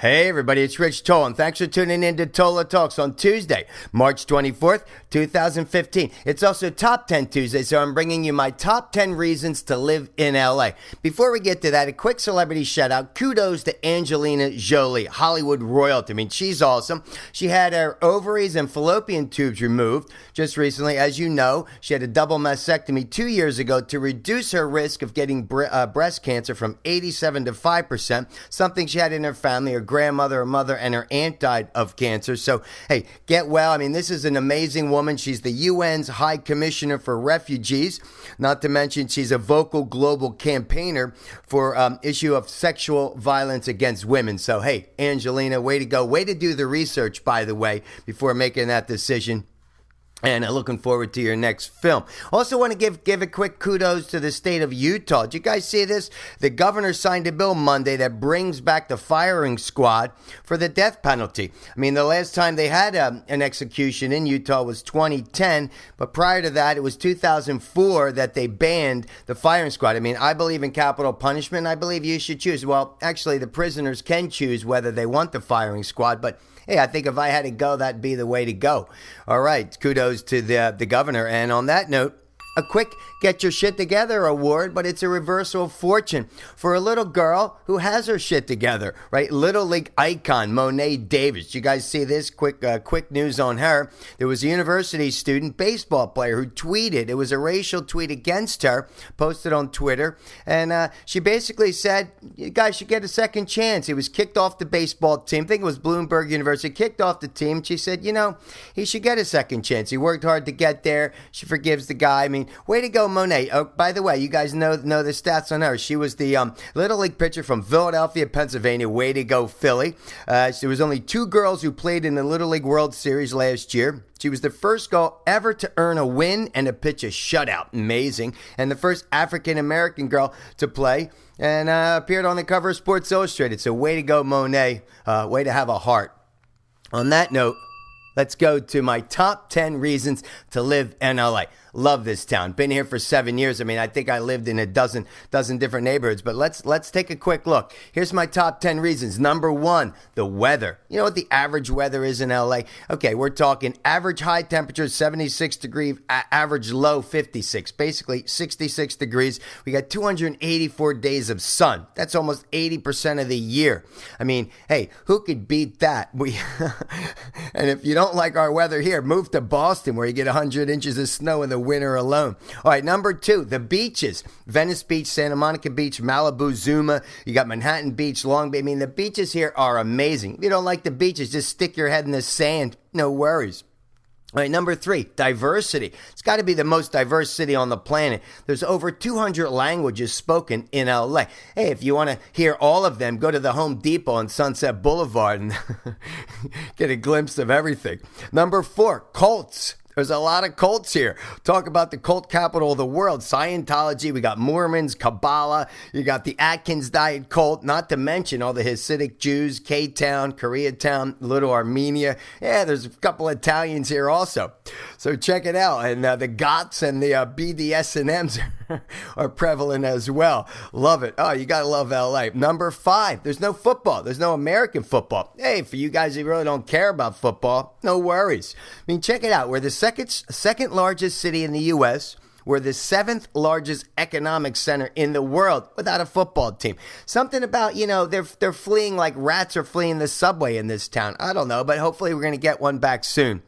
Hey everybody, it's Rich Tola, and thanks for tuning in to Tola Talks on Tuesday, March 24th, 2015. It's also Top 10 Tuesday, so I'm bringing you my top 10 reasons to live in LA. Before we get to that, a quick celebrity shout out. Kudos to Angelina Jolie, Hollywood royalty. I mean, she's awesome. She had her ovaries and fallopian tubes removed just recently. As you know, she had a double mastectomy 2 years ago to reduce her risk of getting breast cancer from 87 to 5%, something she had in her family. Her grandmother, her mother, and her aunt died of cancer. So, hey, get well. I mean, this is an amazing woman. She's the UN's High Commissioner for Refugees. Not to mention, she's a vocal global campaigner for issue of sexual violence against women. So, hey, Angelina, way to go. Way to do the research, by the way, before making that decision. And looking forward to your next film. Also want to give a quick kudos to the state of Utah. Did you guys see this? The governor signed a bill Monday that brings back the firing squad for the death penalty. I mean, the last time they had an execution in Utah was 2010, but prior to that, it was 2004 that they banned the firing squad. I mean, I believe in capital punishment. I believe you should choose. Well, actually, the prisoners can choose whether they want the firing squad, but hey, I think if I had to go, that'd be the way to go. All right, kudos to the governor. And on that note, a quick Get Your Shit Together award, but it's a reversal of fortune for a little girl who has her shit together, right? Little League icon Monet Davis. You guys see this? Quick news on her. There was a university student, baseball player, who tweeted. It was a racial tweet against her, posted on Twitter. And she basically said, you guys should get a second chance. He was kicked off the baseball team. I think it was Bloomberg University. Kicked off the team. She said, he should get a second chance. He worked hard to get there. She forgives the guy. I mean, way to go, Monet. Oh, by the way, you guys know the stats on her. She was the Little League pitcher from Philadelphia, Pennsylvania. Way to go, Philly. There was only 2 girls who played in the Little League World Series last year. She was the first girl ever to earn a win and to pitch a shutout. Amazing. And the first African-American girl to play and appeared on the cover of Sports Illustrated. So way to go, Monet. Way to have a heart. On that note, let's go to my top 10 reasons to live in LA. Love this town. Been here for 7 years. I mean, I think I lived in a dozen different neighborhoods. But let's take a quick look. Here's my top 10 reasons. Number 1, the weather. You know what the average weather is in LA? Okay, we're talking average high temperature 76 degrees, average low 56. Basically 66 degrees. We got 284 days of sun. That's almost 80% of the year. I mean, hey, who could beat that? And if you don't like our weather here, move to Boston where you get 100 inches of snow in the winter alone. All right, number 2, the beaches. Venice Beach, Santa Monica Beach, Malibu, Zuma. You got Manhattan Beach, Long Beach. I mean, the beaches here are amazing. If you don't like the beaches, just stick your head in the sand. No worries. All right, number 3, diversity. It's got to be the most diverse city on the planet. There's over 200 languages spoken in LA. Hey, if you want to hear all of them, go to the Home Depot on Sunset Boulevard and get a glimpse of everything. Number 4, cults. There's a lot of cults here. Talk about the cult capital of the world, Scientology. We got Mormons, Kabbalah. You got the Atkins Diet cult, not to mention all the Hasidic Jews, K-Town, Koreatown, Little Armenia. Yeah, there's a couple Italians here also. So check it out. And the Goths and the BDSMs are prevalent as well. Love it. Oh, you got to love LA. Number 5, there's no football. There's no American football. Hey, for you guys who really don't care about football, no worries. I mean, check it out. We're the second largest city in the U.S. We're the 7th largest economic center in the world without a football team. Something about, they're fleeing like rats are fleeing the subway in this town. I don't know, but hopefully we're going to get one back soon.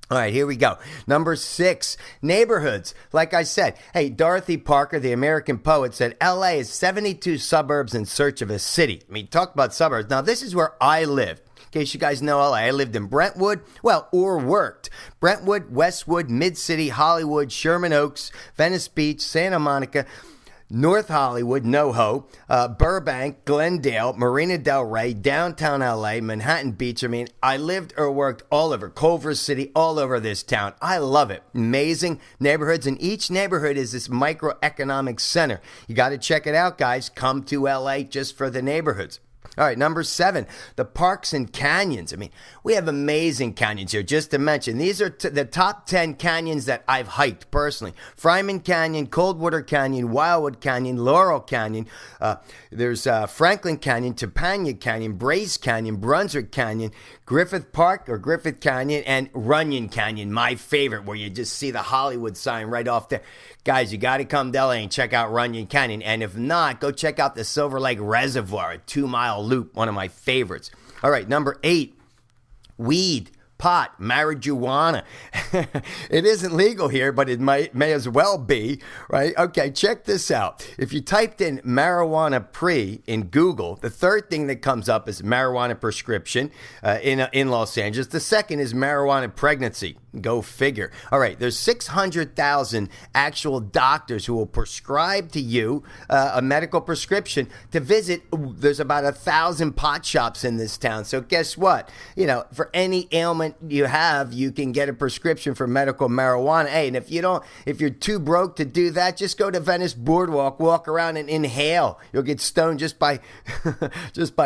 All right, here we go. Number 6, neighborhoods. Like I said, hey, Dorothy Parker, the American poet, said LA is 72 suburbs in search of a city. I mean, talk about suburbs. Now, this is where I lived. In case you guys know LA, I lived in Brentwood, or worked. Brentwood, Westwood, Mid-City, Hollywood, Sherman Oaks, Venice Beach, Santa Monica, North Hollywood, NoHo, Burbank, Glendale, Marina Del Rey, downtown LA, Manhattan Beach. I mean, I lived or worked all over Culver City, all over this town. I love it. Amazing neighborhoods, and each neighborhood is this microeconomic center. You got to check it out, guys. Come to LA just for the neighborhoods. All right, number 7, the parks and canyons. I mean, we have amazing canyons here. Just to mention, these are the top 10 canyons that I've hiked personally. Fryman Canyon, Coldwater Canyon, Wildwood Canyon, Laurel Canyon. There's Franklin Canyon, Topanga Canyon, Brace Canyon, Brunswick Canyon, Griffith Park or Griffith Canyon, and Runyon Canyon, my favorite, where you just see the Hollywood sign right off there. Guys, you got to come to LA and check out Runyon Canyon. And if not, go check out the Silver Lake Reservoir, a 2-mile loop, one of my favorites. All right, number 8, weed. Pot, marijuana. It isn't legal here, but it may as well be, right? Okay, check this out. If you typed in marijuana pre in Google, the third thing that comes up is marijuana prescription in Los Angeles. The second is marijuana pregnancy. Go figure. All right, there's 600,000 actual doctors who will prescribe to you a medical prescription to visit. There's about 1,000 pot shops in this town. So guess what? You know, for any ailment you have, you can get a prescription for medical marijuana. Hey, and if you're too broke to do that, just go to Venice Boardwalk, walk around and inhale. You'll get stoned just by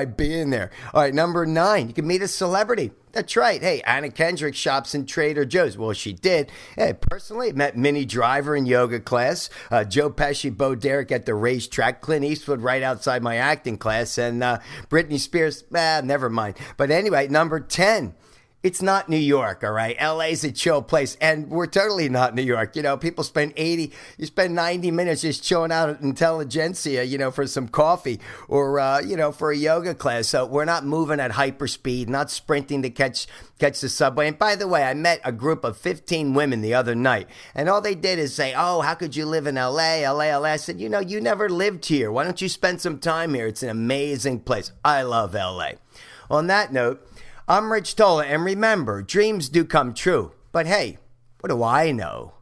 being there. All right, number 9, you can meet a celebrity. That's right. Hey, Anna Kendrick shops in Trader Joe's. Well, she did. Hey, personally, met Minnie Driver in yoga class, Joe Pesci, Bo Derek at the racetrack, Clint Eastwood right outside my acting class, and Britney Spears, never mind. But anyway, number 10. It's not New York, all right? LA's a chill place, and we're totally not New York. You know, people spend 90 minutes just chilling out at Intelligentsia, you know, for some coffee or, for a yoga class. So we're not moving at hyperspeed, not sprinting to catch the subway. And by the way, I met a group of 15 women the other night, and all they did is say, oh, how could you live in LA? I said, you know, you never lived here. Why don't you spend some time here? It's an amazing place. I love LA. On that note, I'm Rich Tola, and remember, dreams do come true. But hey, what do I know?